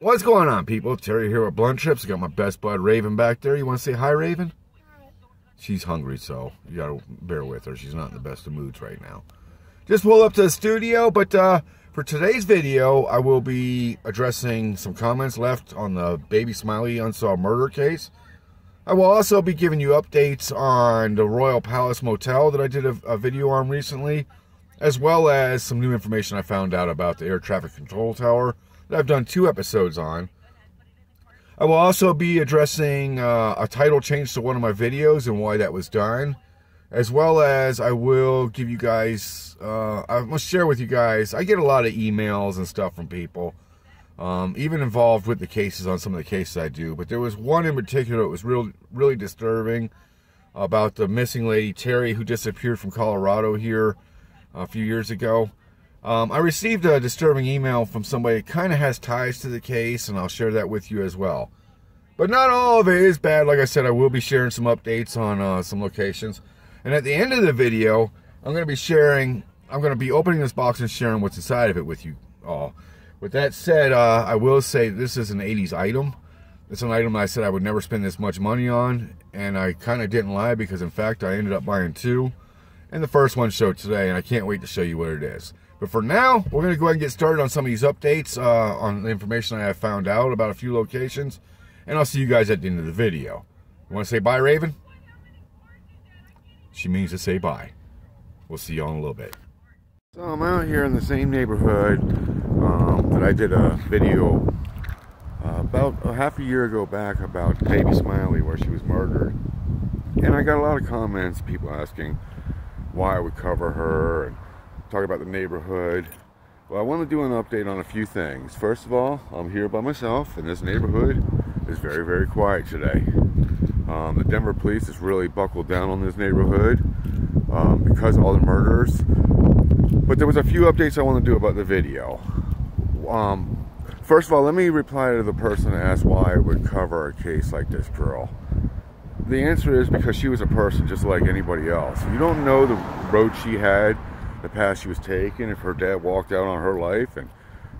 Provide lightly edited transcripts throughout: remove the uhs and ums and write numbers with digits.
What's going on, people? Terry here with Blunt Trips. I got my best bud Raven back there. You want to say hi, Raven? Hi. She's hungry, so you gotta bear with her. She's not in the best of moods right now. Just pulled up to the studio, but for today's video, I will be addressing some comments left on the Baby Smiley unsolved murder case. I will also be giving you updates on the Royal Palace Motel that I did a video on recently, as well as some new information I found out about the air traffic control tower that I've done 2 episodes on. I will also be addressing a title change to one of my videos and why that was done, as well as I will give you guys, I must share with you guys, I get a lot of emails and stuff from people, even involved with the cases on some of the cases I do, but there was one in particular that was really disturbing about the missing lady Terry who disappeared from Colorado here a few years ago. I received a disturbing email from somebody that kind of has ties to the case, and I'll share that with you as well. But not all of it is bad. Like I said, I will be sharing some updates on some locations. And at the end of the video, I'm going to be opening this box and sharing what's inside of it with you all. With that said, I will say this is an 80s item. It's an item I said I would never spend this much money on, and I kind of didn't lie because, in fact, I ended up buying 2. And the first one showed today, and I can't wait to show you what it is. But for now, we're going to go ahead and get started on some of these updates on the information I have found out about a few locations. And I'll see you guys at the end of the video. You want to say bye, Raven? She means to say bye. We'll see you all in a little bit. So I'm out here in the same neighborhood that I did a video about half a year ago back about Baby Smiley, where she was murdered. And I got a lot of comments, people asking why I would cover her and talk about the neighborhood. Well, I want to do an update on a few things. First of all, I'm here by myself, and this neighborhood is very, very quiet today. The Denver police has really buckled down on this neighborhood because of all the murders. But there was a few updates I want to do about the video. First of all, let me reply to the person that asked why I would cover a case like this girl. The answer is because she was a person just like anybody else. You don't know the road she had, the path she was taking, if her dad walked out on her life and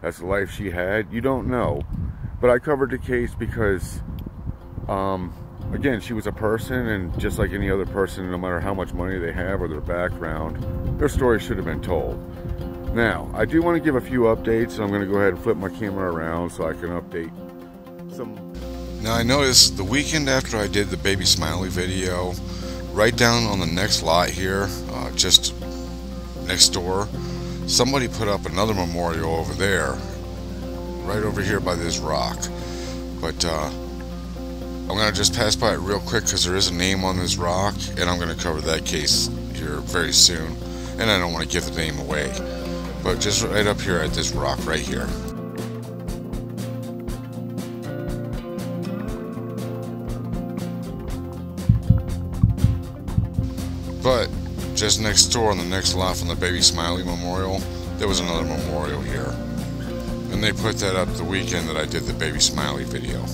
that's the life she had. You don't know. But I covered the case because, again, she was a person, and just like any other person, no matter how much money they have or their background, their story should have been told. Now, I do want to give a few updates, so I'm going to go ahead and flip my camera around so I can update some. Now, I noticed the weekend after I did the Baby Smiley video, right down on the next lot here, just next door, somebody put up another memorial over there, right over here by this rock. But I'm going to just pass by it real quick because there is a name on this rock, and I'm going to cover that case here very soon, and I don't want to give the name away. But just right up here at this rock right here. But just next door on the next lot from the Baby Smiley Memorial, there was another memorial here. And they put that up the weekend that I did the Baby Smiley video.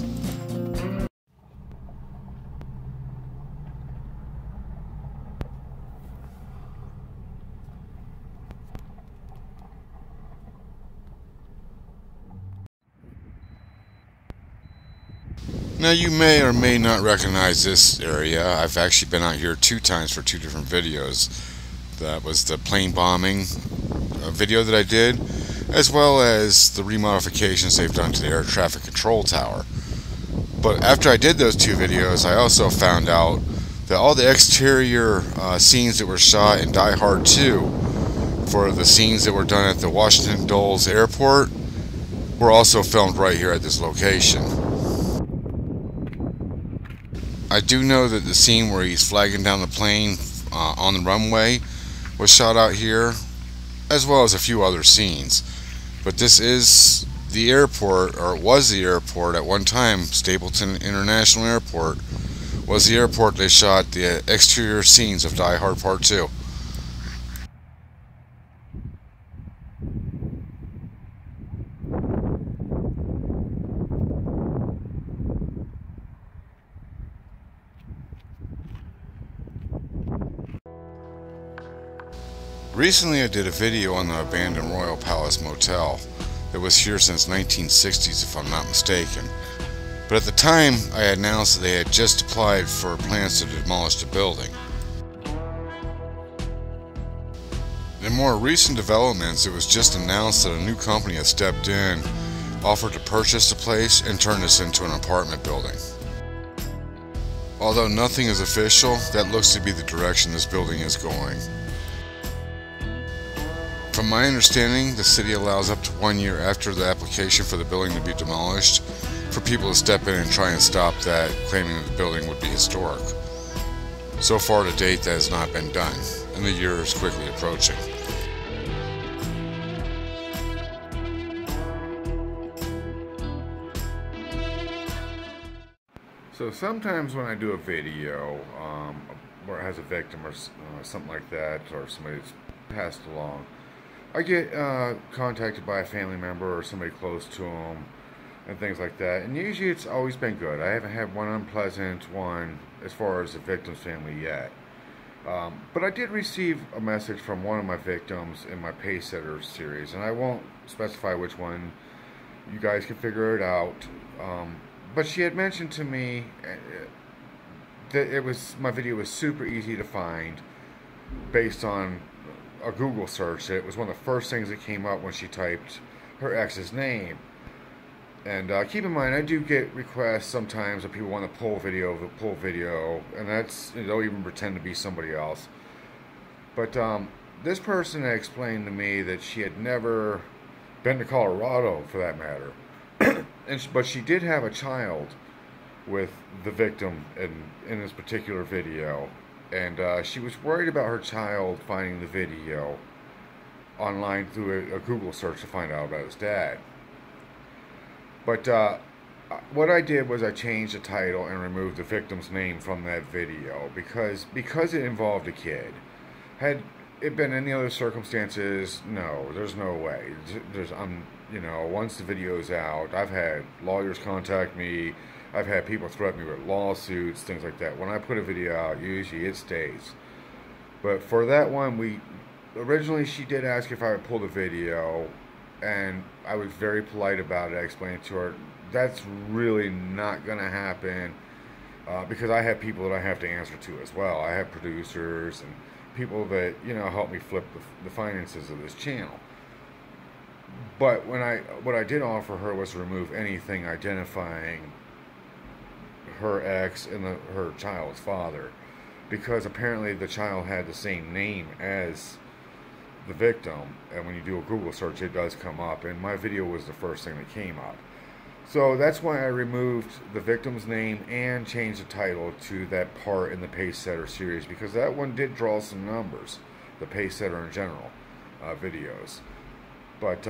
Now, you may or may not recognize this area. I've actually been out here 2 times for 2 different videos. That was the plane bombing video that I did, as well as the remodifications they've done to the air traffic control tower. But after I did those 2 videos, I also found out that all the exterior scenes that were shot in Die Hard 2 for the scenes that were done at the Washington Dulles Airport were also filmed right here at this location. I do know that the scene where he's flagging down the plane on the runway was shot out here, as well as a few other scenes. But this is the airport, or it was the airport at one time. Stapleton International Airport was the airport they shot the exterior scenes of Die Hard Part 2. Recently I did a video on the abandoned Royal Palace Motel that was here since 1960s, if I'm not mistaken. But at the time, I announced that they had just applied for plans to demolish the building. In more recent developments, it was just announced that a new company had stepped in, offered to purchase the place and turn this into an apartment building. Although nothing is official, that looks to be the direction this building is going. From my understanding, the city allows up to 1 year after the application for the building to be demolished for people to step in and try and stop that, claiming that the building would be historic. So far to date, that has not been done, and the year is quickly approaching. So sometimes when I do a video where it has a victim or something like that, or somebody that's passed along, I get contacted by a family member or somebody close to them and things like that. And usually it's always been good. I haven't had one unpleasant one as far as the victim's family yet. But I did receive a message from one of my victims in my Pacesetter series, and I won't specify which one. You guys can figure it out. But she had mentioned to me that my video was super easy to find based on a Google search. It was one of the first things that came up when she typed her ex's name. And keep in mind, I do get requests sometimes that people want to pull video, and they'll even pretend to be somebody else. But this person had explained to me that she had never been to Colorado, for that matter. But she did have a child with the victim in this particular video, and she was worried about her child finding the video online through a Google search to find out about his dad. But what I did was I changed the title and removed the victim's name from that video because it involved a kid. Had it been any other circumstances, no, there's no way. Once the video's out, I've had lawyers contact me, I've had people threaten me with lawsuits, things like that. When I put a video out, usually it stays. But for that one, originally she did ask if I would pull the video, and I was very polite about it. I explained to her, that's really not going to happen, because I have people that I have to answer to as well. I have producers and people that, help me flip the finances of this channel. But what I did offer her was to remove anything identifying her ex and her child's father, because apparently the child had the same name as the victim, and when you do a Google search, it does come up, and my video was the first thing that came up. So that's why I removed the victim's name and changed the title to that part in the Pacesetter series, because that one did draw some numbers, the Pacesetter in general videos. But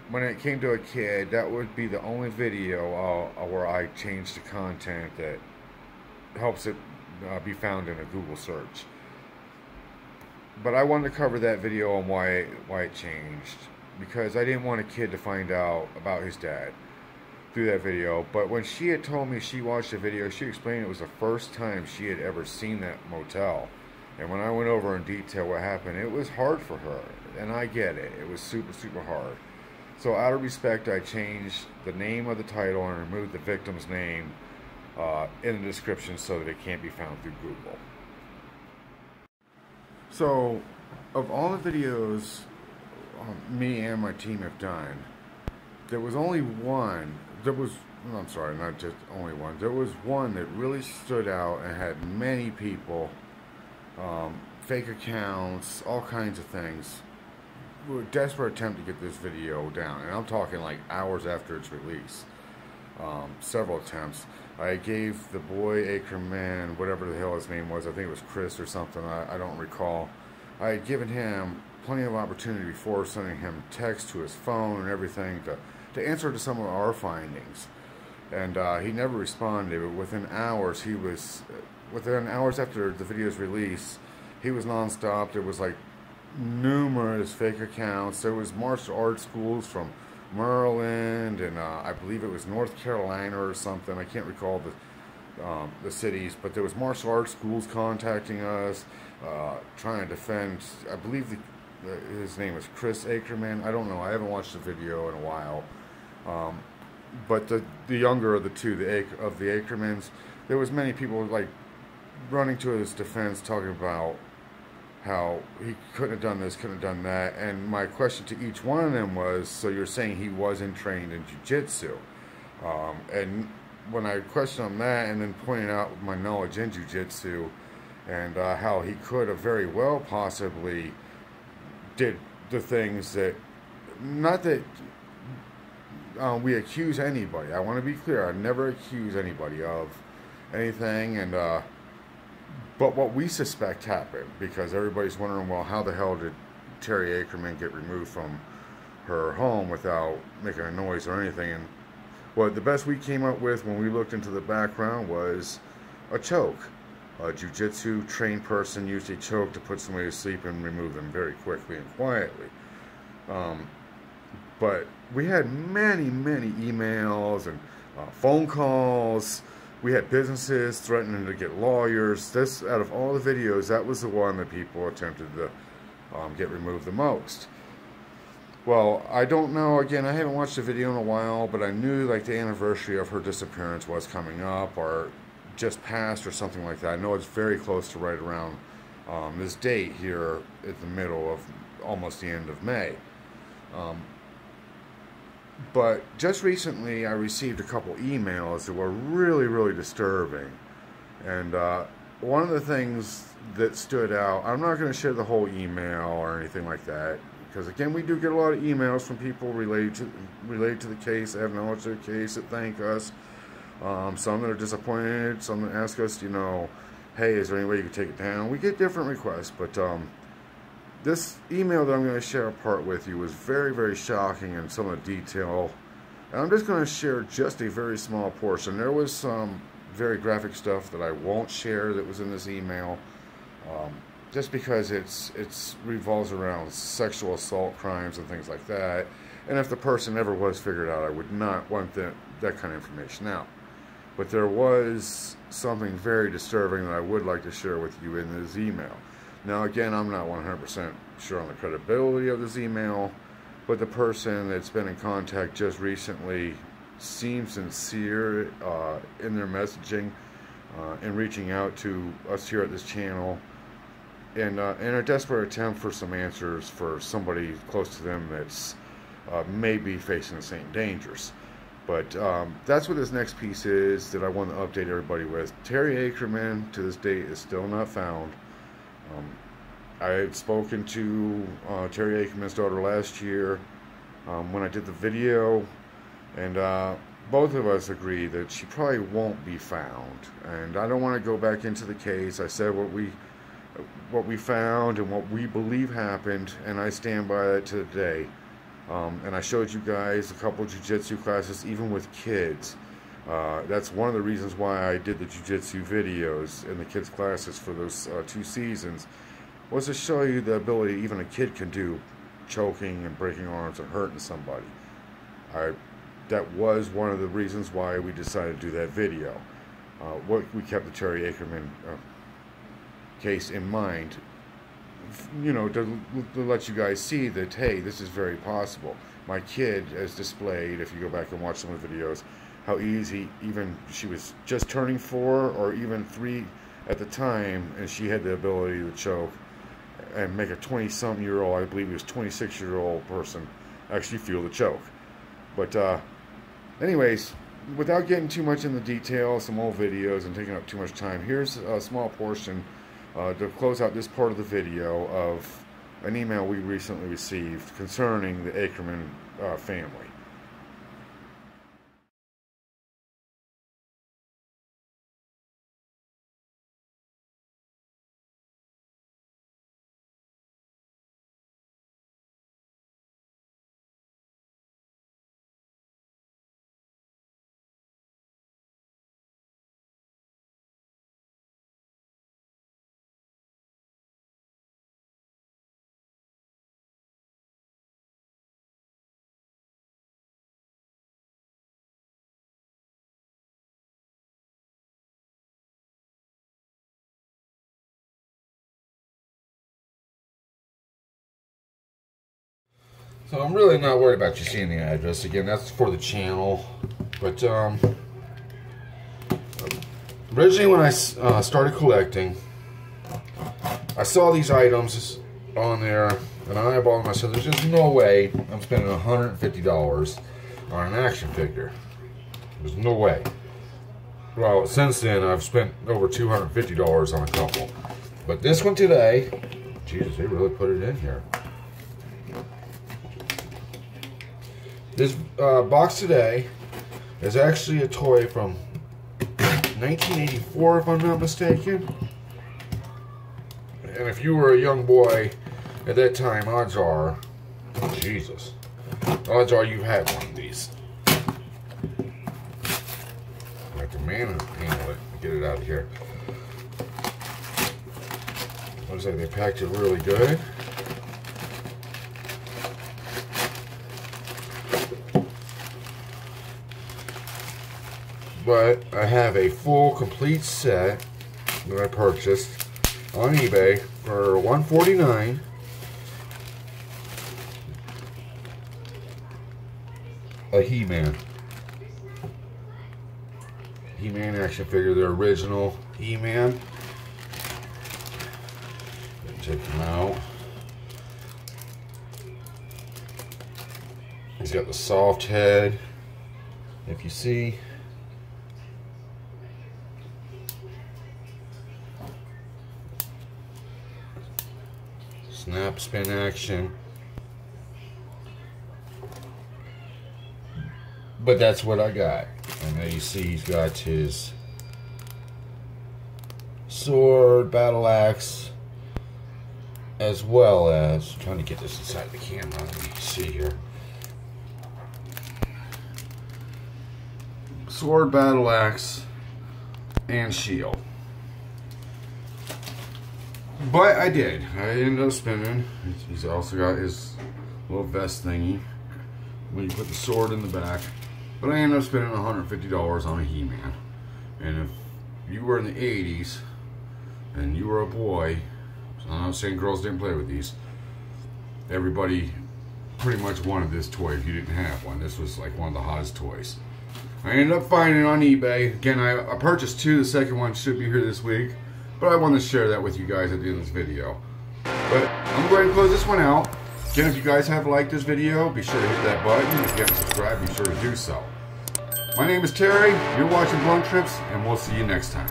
when it came to a kid, that would be the only video where I changed the content that helps it be found in a Google search. But I wanted to cover that video on why it changed, because I didn't want a kid to find out about his dad through that video. But when she had told me she watched the video, she explained it was the first time she had ever seen that motel. And when I went over in detail what happened, it was hard for her, and I get it. It was super, super hard. So out of respect, I changed the name of the title and removed the victim's name in the description so that it can't be found through Google. So, of all the videos me and my team have done, there was only one, I'm sorry, not just only one, there was one that really stood out and had many people, fake accounts, all kinds of things, were a desperate attempt to get this video down, and I'm talking like hours after its release. Several attempts. I gave the boy Ackerman, whatever the hell his name was, I think it was Chris or something, I don't recall. I had given him plenty of opportunity before sending him text to his phone and everything to answer to some of our findings. And he never responded, but within hours after the video's release, he was nonstop. There was like numerous fake accounts. There was martial arts schools from Maryland, and I believe it was North Carolina or something. I can't recall the cities, but there was martial arts schools contacting us, trying to defend. I believe his name is Chris Ackerman. I don't know. I haven't watched the video in a while. But the younger of the two, of the Ackermans, there was many people like running to his defense, talking about how he couldn't have done this, couldn't have done that. And my question to each one of them was, so you're saying he wasn't trained in jiu-jitsu? And when I questioned him that, and then pointed out my knowledge in jiu-jitsu, and how he could have very well possibly did the things that, not that we accuse anybody. I want to be clear. I never accuse anybody of anything, and but what we suspect happened, because everybody's wondering, well, how the hell did Terry Ackerman get removed from her home without making a noise or anything? And what the best we came up with when we looked into the background was a choke. A jiu-jitsu trained person used a choke to put somebody to sleep and remove them very quickly and quietly. But we had many emails and phone calls. We had businesses threatening to get lawyers. This, out of all the videos, that was the one that people attempted to get removed the most. Well, I don't know. Again, I haven't watched the video in a while, but I knew like the anniversary of her disappearance was coming up, or just passed, or something like that. I know it's very close to right around this date here at the middle of almost the end of May. But just recently, I received a couple emails that were really disturbing. And one of the things that stood out, I'm not going to share the whole email or anything like that, because again, we do get a lot of emails from people related to the case, that have knowledge of the case, that thank us. Some that are disappointed, some that ask us, you know, hey, is there any way you could take it down? We get different requests, but this email that I'm going to share apart with you was very shocking in some of the detail. And I'm just going to share just a very small portion. There was some very graphic stuff that I won't share that was in this email, just because it's revolves around sexual assault crimes and things like that. And if the person ever was figured out, I would not want that kind of information out. But there was something very disturbing that I would like to share with you in this email. Now, again, I'm not 100% sure on the credibility of this email, but the person that's been in contact just recently seems sincere in their messaging and reaching out to us here at this channel, and in a desperate attempt for some answers for somebody close to them that's maybe facing the same dangers. But that's what this next piece is that I want to update everybody with. Terry Ackerman, to this date, is still not found. I had spoken to Terry Ackerman's daughter last year when I did the video, and both of us agree that she probably won't be found. And I don't want to go back into the case. I said what we found and what we believe happened, and I stand by that to today. And I showed you guys a couple jiu-jitsu classes, even with kids. That's one of the reasons why I did the jiu-jitsu videos in the kids' classes for those 2 seasons, was to show you the ability even a kid can do, choking and breaking arms and hurting somebody. That was one of the reasons why we decided to do that video. We kept the Terry Ackerman case in mind, you know, to let you guys see that, hey, this is very possible. My kid has displayed, if you go back and watch some of the videos, how easy, even she was just turning 4 or even 3 at the time, and she had the ability to choke and make a 20-something-year-old, I believe he was 26-year-old person, actually feel the choke. But anyways, without getting too much in the details, some old videos and taking up too much time, here's a small portion to close out this part of the video of an email we recently received concerning the Ackerman family. So I'm really not worried about you seeing the address. Again, that's for the channel. But originally when I started collecting, I saw these items on there, and I eyeballed them. I said, there's just no way I'm spending $150 on an action figure. There's no way. Well, since then, I've spent over $250 on a couple. But this one today, Jesus, they really put it in here. This box today is actually a toy from 1984, if I'm not mistaken. And if you were a young boy at that time, odds are, Jesus, odds are you had one of these. I have to manhandle it, get it out of here. Looks like they packed it really good. But I have a full, complete set that I purchased on eBay for $149. A He-Man. He-Man action figure, the original He-Man. Check him out. He's got the soft head, if you see. Snap spin action. But that's what I got. And there you see he's got his sword, battle axe, as well as, I'm trying to get this inside the camera, let me see here. Sword, battle axe, and shield. But I did. I ended up spending. He's also got his little vest thingy when you put the sword in the back. But I ended up spending $150 on a He-Man. And if you were in the 80s and you were a boy, so I'm not saying girls didn't play with these, everybody pretty much wanted this toy if you didn't have one. This was like one of the hottest toys. I ended up finding it on eBay. Again, I purchased two. The second one should be here this week. But I want to share that with you guys at the end of this video. But I'm going to close this one out. Again, if you guys have liked this video, be sure to hit that button. If you haven't subscribed, be sure to do so. My name is Terry. You're watching Blunt Trips, and we'll see you next time.